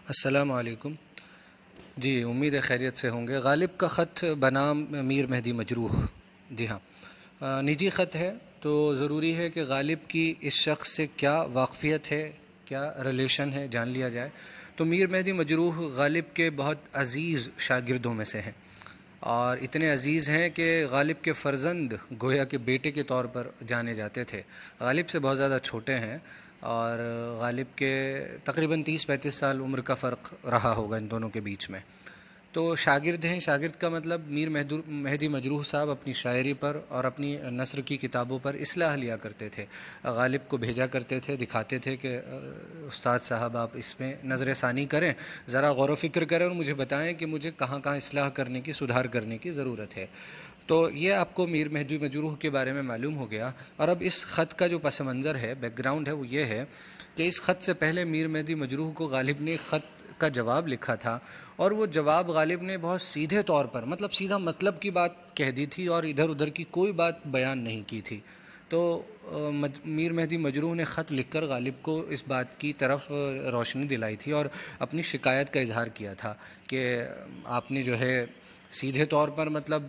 السلام علیکم. جی امید ہے خیریت سے ہوں گے. غالب کا خط بنام میر مہدی مجروح. جی ہاں، نجی خط ہے تو ضروری ہے کہ غالب کی اس شخص سے کیا واقفیت ہے، کیا ریلیشن ہے، جان لیا جائے. تو میر مہدی مجروح غالب کے بہت عزیز شاگردوں میں سے ہیں، اور اتنے عزیز ہیں کہ غالب کے فرزند گویا کے بیٹے کے طور پر جانے جاتے تھے. غالب سے بہت زیادہ چھوٹے ہیں، اور غالب کے تقریباً 30-35 سال عمر کا فرق رہا ہوگا ان دونوں کے بیچ میں. تو شاگرد ہیں. شاگرد کا مطلب میر مہدی مجروح صاحب اپنی شاعری پر اور اپنی نثر کی کتابوں پر اصلاح لیا کرتے تھے. غالب کو بھیجا کرتے تھے، دکھاتے تھے کہ استاد صاحب آپ اس میں نظر ثانی کریں، ذرا غور و فکر کریں اور مجھے بتائیں کہ مجھے کہاں کہاں اصلاح کرنے کی، سدھار کرنے کی ضرورت ہے. تو یہ آپ کو میر مہدی مجروح کے بارے میں معلوم ہو گیا. اور اب اس خط کا جو پس منظر ہے، بیک گراؤنڈ ہے، وہ یہ ہے کہ اس خط سے پہلے میر مہدی مجروح کو غالب نے خط کا جواب لکھا تھا، اور وہ جواب غالب نے بہت سیدھے طور پر، مطلب سیدھا مطلب کی بات کہہ دی تھی اور ادھر ادھر کی کوئی بات بیان نہیں کی تھی. تو میر مہدی مجروح نے خط لکھ کر غالب کو اس بات کی طرف روشنی دلائی تھی اور اپنی شکایت کا اظہار کیا تھا کہ آپ نے جو ہے سیدھے طور پر، مطلب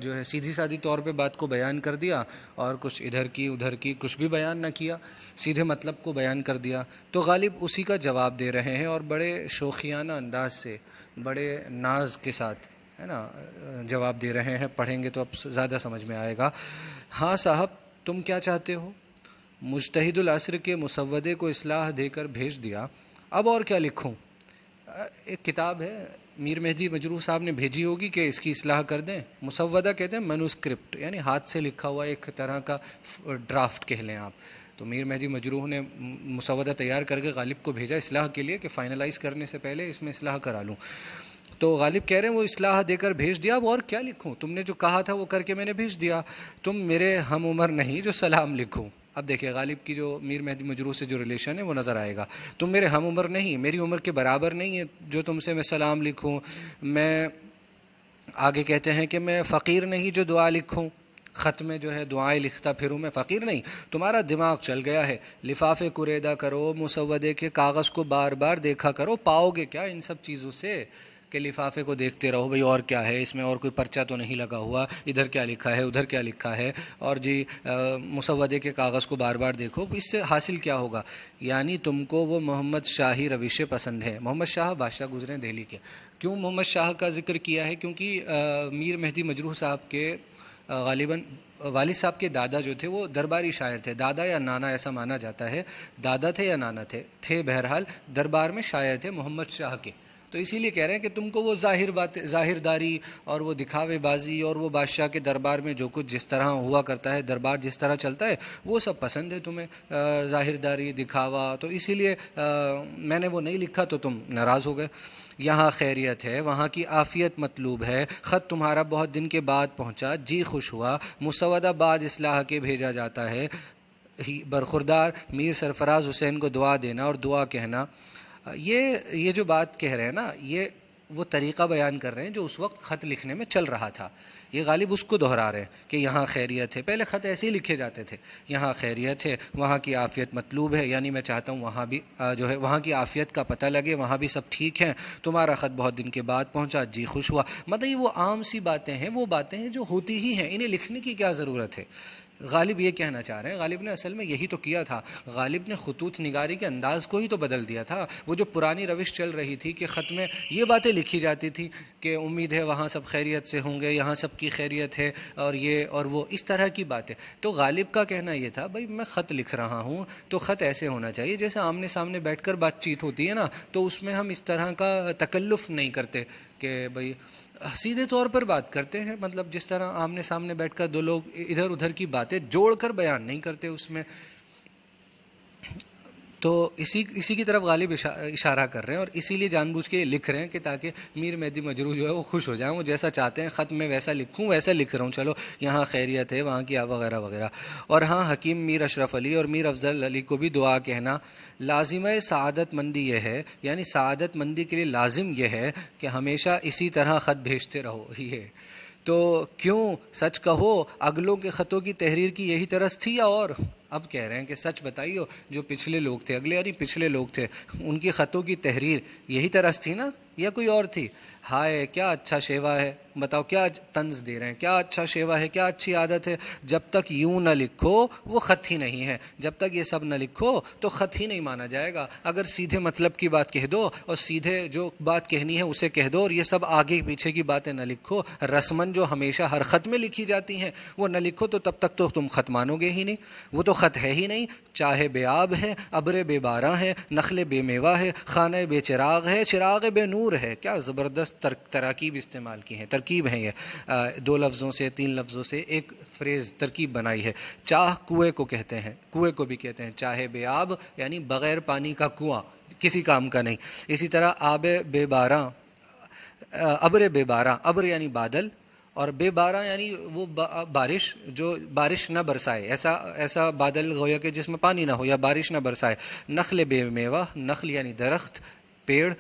جو ہے سیدھی سادھی طور پہ بات کو بیان کر دیا، اور کچھ ادھر کی ادھر کی کچھ بھی بیان نہ کیا، سیدھے مطلب کو بیان کر دیا. تو غالب اسی کا جواب دے رہے ہیں، اور بڑے شوخیانہ انداز سے، بڑے ناز کے ساتھ، ہے نا، جواب دے رہے ہیں. پڑھیں گے تو اب زیادہ سمجھ میں آئے گا. ہاں صاحب، تم کیا چاہتے ہو؟ مجتہد العصر کے مسودے کو اصلاح دے کر بھیج دیا، اب اور کیا لکھوں؟ ایک کتاب ہے میر مہدی مجروح صاحب نے بھیجی ہوگی کہ اس کی اصلاح کر دیں. مسودہ کہتے ہیں مینوسکرپٹ، یعنی ہاتھ سے لکھا ہوا ایک طرح کا ڈرافٹ کہہ لیں آپ. تو میر مہدی مجروح نے مسودہ تیار کر کے غالب کو بھیجا اصلاح کے لیے کہ فائنلائز کرنے سے پہلے اس میں اصلاح کرا لوں. تو غالب کہہ رہے ہیں وہ اصلاح دے کر بھیج دیا، اب اور کیا لکھوں؟ تم نے جو کہا تھا وہ کر کے میں نے بھیج دیا. تم میرے ہم عمر نہیں جو سلام لکھوں. اب دیکھیں غالب کی جو میر مہدی مجروح سے جو ریلیشن ہے وہ نظر آئے گا. تم میرے ہم عمر نہیں، میری عمر کے برابر نہیں ہے جو تم سے میں سلام لکھوں. میں آگے کہتے ہیں کہ میں فقیر نہیں جو دعا لکھوں. خط میں جو ہے دعائیں لکھتا پھروں، میں فقیر نہیں. تمہارا دماغ چل گیا ہے. لفافے کریدہ کرو، مسودے کے کاغذ کو بار بار دیکھا کرو. پاؤ گے کیا ان سب چیزوں سے کہ لفافے کو دیکھتے رہو، بھئی اور کیا ہے اس میں، اور کوئی پرچہ تو نہیں لگا ہوا، ادھر کیا لکھا ہے ادھر کیا لکھا ہے، اور جی مسودے کے کاغذ کو بار بار دیکھو. اس سے حاصل کیا ہوگا؟ یعنی تم کو وہ محمد شاہی روشیں پسند ہیں. محمد شاہ بادشاہ گزرے دہلی کے. کیوں محمد شاہ کا ذکر کیا ہے؟ کیونکہ میر مہدی مجروح صاحب کے غالباً والد صاحب کے دادا جو تھے وہ درباری شاعر تھے. دادا یا نانا ایسا مانا جاتا ہے. دادا تھے یا نانا تھے بہرحال دربار میں شاعر تھے محمد شاہ کے. تو اسی لیے کہہ رہے ہیں کہ تم کو وہ ظاہر داری اور وہ دکھاوے بازی اور وہ بادشاہ کے دربار میں جو کچھ جس طرح ہوا کرتا ہے، دربار جس طرح چلتا ہے، وہ سب پسند ہے تمہیں، ظاہر داری، دکھاوا. تو اسی لیے میں نے وہ نہیں لکھا تو تم ناراض ہو گئے. یہاں خیریت ہے، وہاں کی عافیت مطلوب ہے. خط تمہارا بہت دن کے بعد پہنچا، جی خوش ہوا. مسودہ بعد اصلاح کے بھیجا جاتا ہے. برخوردار میر سرفراز حسین کو دعا دینا اور دعا کہنا. یہ جو بات کہہ رہے ہیں نا، یہ وہ طریقہ بیان کر رہے ہیں جو اس وقت خط لکھنے میں چل رہا تھا. یہ غالب اس کو دہرا رہے ہیں کہ یہاں خیریت ہے. پہلے خط ایسے ہی لکھے جاتے تھے، یہاں خیریت ہے، وہاں کی عافیت مطلوب ہے، یعنی میں چاہتا ہوں وہاں بھی جو ہے وہاں کی عافیت کا پتہ لگے، وہاں بھی سب ٹھیک ہیں. تمہارا خط بہت دن کے بعد پہنچا، جی خوش ہوا. مطلب یہ وہ عام سی باتیں ہیں، وہ باتیں ہیں جو ہوتی ہی ہیں، انہیں لکھنے کی کیا ضرورت ہے. غالب یہ کہنا چاہ رہے ہیں. غالب نے اصل میں یہی تو کیا تھا. غالب نے خطوط نگاری کے انداز کو ہی تو بدل دیا تھا. وہ جو پرانی روش چل رہی تھی کہ خط میں یہ باتیں لکھی جاتی تھی کہ امید ہے وہاں سب خیریت سے ہوں گے، یہاں سب کی خیریت ہے، اور یہ اور وہ اس طرح کی باتیں. تو غالب کا کہنا یہ تھا بھائی میں خط لکھ رہا ہوں تو خط ایسے ہونا چاہیے جیسے آمنے سامنے بیٹھ کر بات چیت ہوتی ہے نا، تو اس میں ہم اس طرح کا تکلف نہیں کرتے کہ بھئی سیدھے طور پر بات کرتے ہیں. مطلب جس طرح آمنے سامنے بیٹھ کر دو لوگ ادھر ادھر کی باتیں جوڑ کر بیان نہیں کرتے اس میں. تو اسی کی طرف غالب اشارہ کر رہے ہیں، اور اسی لیے جان بوجھ کے لکھ رہے ہیں کہ تاکہ میر مہدی مجروح جو ہے وہ خوش ہو جائیں. وہ جیسا چاہتے ہیں خط میں ویسا لکھوں، ویسا لکھ رہا ہوں. چلو یہاں خیریت ہے، وہاں کی وغیرہ وغیرہ. اور ہاں حکیم میر اشرف علی اور میر افضل علی کو بھی دعا کہنا. لازمہ سعادت مندی یہ ہے، یعنی سعادت مندی کے لیے لازم یہ ہے کہ ہمیشہ اسی طرح خط بھیجتے رہو. یہ تو کیوں سچ کہو اگلوں کے خطوں کی تحریر کی یہی طرز تھی یا اور؟ اب کہہ رہے ہیں کہ سچ بتائیو جو پچھلے لوگ تھے، اگلے یعنی پچھلے لوگ تھے، ان کی خطوں کی تحریر یہی طرز تھی نا یا کوئی اور تھی؟ ہائے کیا اچھا شیوا ہے، بتاؤ کیا طنز دے رہے ہیں، کیا اچھا شیوا ہے، کیا اچھی عادت ہے۔ جب تک یوں نہ لکھو وہ خط ہی نہیں ہے، جب تک یہ سب نہ لکھو تو خط ہی نہیں مانا جائے گا۔ اگر سیدھے مطلب کی بات کہہ دو اور سیدھے جو بات کہنی ہے اسے کہہ دو، اور یہ سب آگے پیچھے کی باتیں نہ لکھو، رسمن جو ہمیشہ ہر خط میں لکھی جاتی ہیں وہ نہ لکھو، تو تب تک تو تم خط مانو گے ہی نہیں، وہ تو خط ہے ہی نہیں۔ چاہے بے آب ہے، ابر بے باراں ہے، نخل بے میوہ ہے، خانہ بے چراغ ہے، چراغ بے نور ہے۔ کیا زبردست تراکیب استعمال کی ہیں، ترکیب ہیں یہ، دو لفظوں سے، تین لفظوں سے ایک فریز ترکیب بنائی ہے۔ چاہ کنویں کو کہتے ہیں، کنویں کو بھی کہتے ہیں، چاہے بے آب یعنی بغیر پانی کا کنواں، کسی کام کا نہیں۔ اسی طرح آب بے باراں، ابر بے باراں، ابر یعنی بادل، اور بے باراں یعنی وہ بارش جو بارش نہ برسائے، ایسا بادل گویا کہ جس میں پانی نہ ہو یا بارش نہ برسائے۔ نخل بے میوہ، نخل یعنی درخت، پیڑ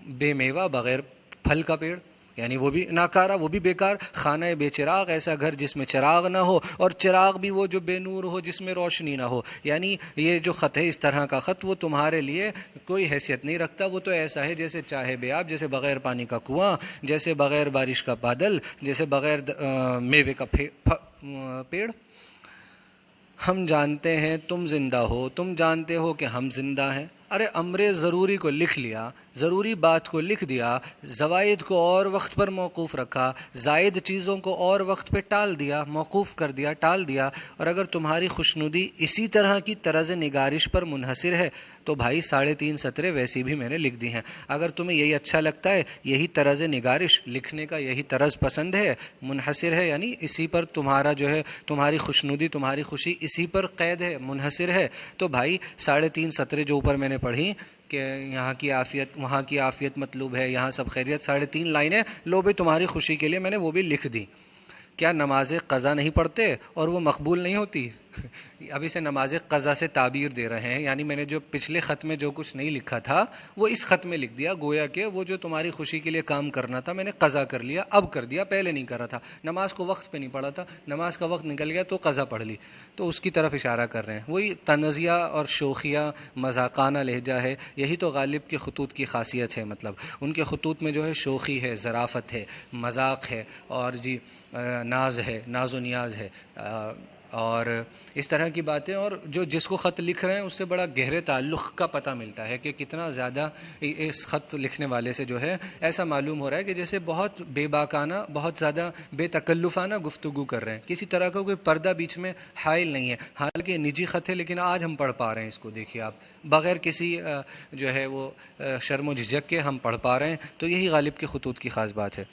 بے میوہ بغیر پھل کا پیڑ، یعنی وہ بھی ناکارہ، وہ بھی بیکار۔ خانہ بے چراغ، ایسا گھر جس میں چراغ نہ ہو، اور چراغ بھی وہ جو بے نور ہو، جس میں روشنی نہ ہو۔ یعنی یہ جو خط ہے، اس طرح کا خط وہ تمہارے لیے کوئی حیثیت نہیں رکھتا، وہ تو ایسا ہے جیسے چاہے بے آب، جیسے بغیر پانی کا کنواں، جیسے بغیر بارش کا بادل، جیسے بغیر میوے کا پیڑ۔ ہم جانتے ہیں تم زندہ ہو، تم جانتے ہو کہ ہم زندہ ہیں۔ ارے امر ضروری کو لکھ لیا، ضروری بات کو لکھ دیا، زوائد کو اور وقت پر موقوف رکھا، زائد چیزوں کو اور وقت پہ ٹال دیا، موقوف کر دیا، ٹال دیا۔ اور اگر تمہاری خوشنودی اسی طرح کی طرز نگارش پر منحصر ہے تو بھائی 3.5 سطریں ویسی بھی میں نے لکھ دی ہیں۔ اگر تمہیں یہی اچھا لگتا ہے، یہی طرز نگارش لکھنے کا یہی طرز پسند ہے، منحصر ہے، یعنی اسی پر تمہارا جو ہے تمہاری خوشنودی، تمہاری خوشی اسی پر قید ہے، منحصر ہے، تو بھائی 3.5 سطریں جو اوپر میں نے پڑھی کہ یہاں کی عافیت وہاں کی عافیت مطلوب ہے، یہاں سب خیریت، 3.5 لائنیں لو بھی تمہاری خوشی کے لیے میں نے وہ بھی لکھ دی۔ کیا نماز قضا نہیں پڑھتے اور وہ مقبول نہیں ہوتی؟ اب اسے نماز قضا سے تعبیر دے رہے ہیں، یعنی میں نے جو پچھلے خط میں جو کچھ نہیں لکھا تھا وہ اس خط میں لکھ دیا، گویا کہ وہ جو تمہاری خوشی کے لیے کام کرنا تھا میں نے قضا کر لیا، اب کر دیا، پہلے نہیں کرا تھا۔ نماز کو وقت پہ نہیں پڑھا تھا، نماز کا وقت نکل گیا تو قضا پڑھ لی، تو اس کی طرف اشارہ کر رہے ہیں۔ وہی طنزیہ اور شوخیہ مذاقانہ لہجہ ہے، یہی تو غالب کے خطوط کی خاصیت ہے۔ مطلب ان کے خطوط میں جو ہے شوخی ہے، ظرافت ہے، مذاق ہے، اور جی ناز ہے، ناز و نیاز ہے، اور اس طرح کی باتیں، اور جو جس کو خط لکھ رہے ہیں اس سے بڑا گہرے تعلق کا پتہ ملتا ہے کہ کتنا زیادہ اس خط لکھنے والے سے جو ہے ایسا معلوم ہو رہا ہے کہ جیسے بہت بے باکانہ، بہت زیادہ بے تکلفانہ گفتگو کر رہے ہیں، کسی طرح کا کوئی پردہ بیچ میں حائل نہیں ہے۔ حالانکہ نجی خط ہے لیکن آج ہم پڑھ پا رہے ہیں اس کو، دیکھیے آپ، بغیر کسی جو ہے وہ شرم و جھجک کے ہم پڑھ پا رہے ہیں، تو یہی غالب کے خطوط کی خاص بات ہے۔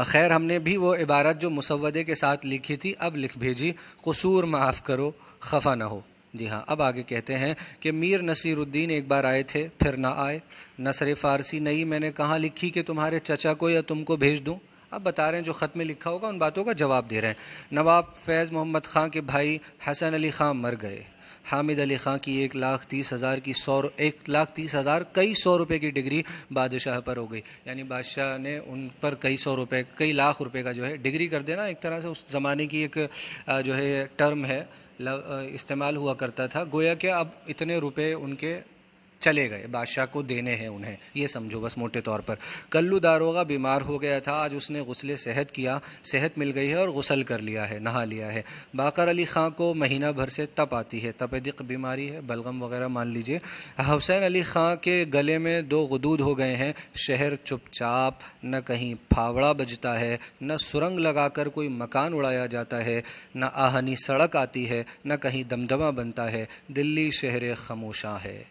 خیر ہم نے بھی وہ عبارت جو مسودے کے ساتھ لکھی تھی اب لکھ بھیجی، قصور معاف کرو، خفا نہ ہو۔ جی ہاں، اب آگے کہتے ہیں کہ میر نصیر الدین ایک بار آئے تھے، پھر نہ آئے، نثر فارسی نئی میں نے کہاں لکھی کہ تمہارے چچا کو یا تم کو بھیج دوں۔ اب بتا رہے ہیں جو خط میں لکھا ہوگا ان باتوں کا جواب دے رہے ہیں۔ نواب فیض محمد خان کے بھائی حسن علی خان مر گئے۔ حامد علی خان کی 1,30,000 کی 1,30,000 کئی سو روپے کی ڈگری بادشاہ پر ہو گئی، یعنی بادشاہ نے ان پر کئی سو روپے، کئی لاکھ روپے کا جو ہے ڈگری کر دینا، ایک طرح سے اس زمانے کی ایک جو ہے ٹرم ہے، استعمال ہوا کرتا تھا، گویا کہ اب اتنے روپے ان کے چلے گئے، بادشاہ کو دینے ہیں انہیں، یہ سمجھو بس موٹے طور پر۔ کلو داروغہ بیمار ہو گیا تھا، آج اس نے غسل صحت کیا، صحت مل گئی ہے اور غسل کر لیا ہے، نہا لیا ہے۔ باقر علی خان کو مہینہ بھر سے تپ آتی ہے، تپ دق بیماری ہے، بلغم وغیرہ مان لیجئے۔ حسین علی خان کے گلے میں 2 غدود ہو گئے ہیں، شہر چپ چاپ، نہ کہیں پھاوڑا بجتا ہے، نہ سرنگ لگا کر کوئی مکان اڑایا جاتا ہے، نہ آہنی سڑک آتی ہے، نہ کہیں دمدمہ بنتا ہے، دلی شہر خاموشاں ہے۔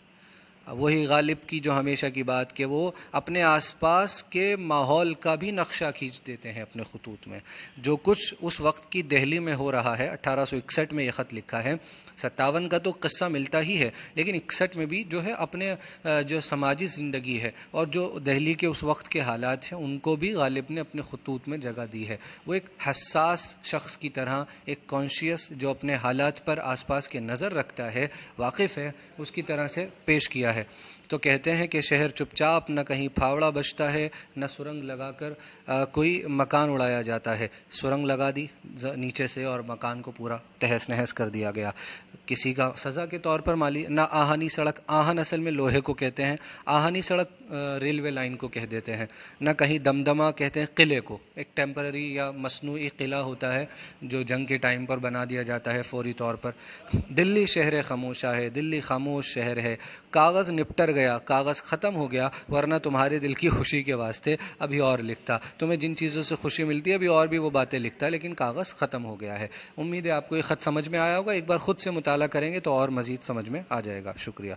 وہی غالب کی جو ہمیشہ کی بات کہ وہ اپنے آس پاس کے ماحول کا بھی نقشہ کھینچ دیتے ہیں اپنے خطوط میں، جو کچھ اس وقت کی دہلی میں ہو رہا ہے۔ 1861 میں یہ خط لکھا ہے، 57 کا تو قصہ ملتا ہی ہے، لیکن 61 میں بھی جو ہے اپنے جو سماجی زندگی ہے اور جو دہلی کے اس وقت کے حالات ہیں ان کو بھی غالب نے اپنے خطوط میں جگہ دی ہے۔ وہ ایک حساس شخص کی طرح، ایک کانشیس جو اپنے حالات پر آس پاس کے نظر رکھتا ہے، واقف ہے، اس کی طرح سے پیش کیا ہے۔ تو کہتے ہیں کہ شہر چپ چاپ، نہ کہیں پھاوڑا بجتا ہے، نہ سرنگ لگا کر کوئی مکان اڑایا جاتا ہے. سرنگ لگا دی نیچے سے اور مکان کو پورا تہس نہس کر دیا گیا. کسی کا سزا کے طور پر مالی. نہ آہنی سڑک، آہن اصل میں لوہے کو کہتے ہیں، آہنی سڑک ریلوے لائن کو کہہ دیتے ہیں. نہ کہیں دمدمہ کہتے ہیں قلعے کو، ایک ٹیمپرری یا مصنوعی قلعہ ہوتا ہے جو جنگ کے ٹائم پر بنا دیا جاتا ہے فوری طور پر. دلی شہر خاموشہ ہے، دلی خاموش شہر ہے. کاغذ نپٹر گیا، کاغذ ختم ہو گیا، ورنہ تمہارے دل کی خوشی کے واسطے ابھی اور لکھتا. تمہیں جن چیزوں سے خوشی ملتی ہے ابھی اور بھی وہ باتیں لکھتا، لیکن کاغذ ختم ہو گیا ہے. امید ہے آپ کو یہ خط سمجھ میں آیا ہوگا. ایک بار خود سے مطالعہ کریں گے تو اور مزید سمجھ میں آ جائے گا. شکریہ.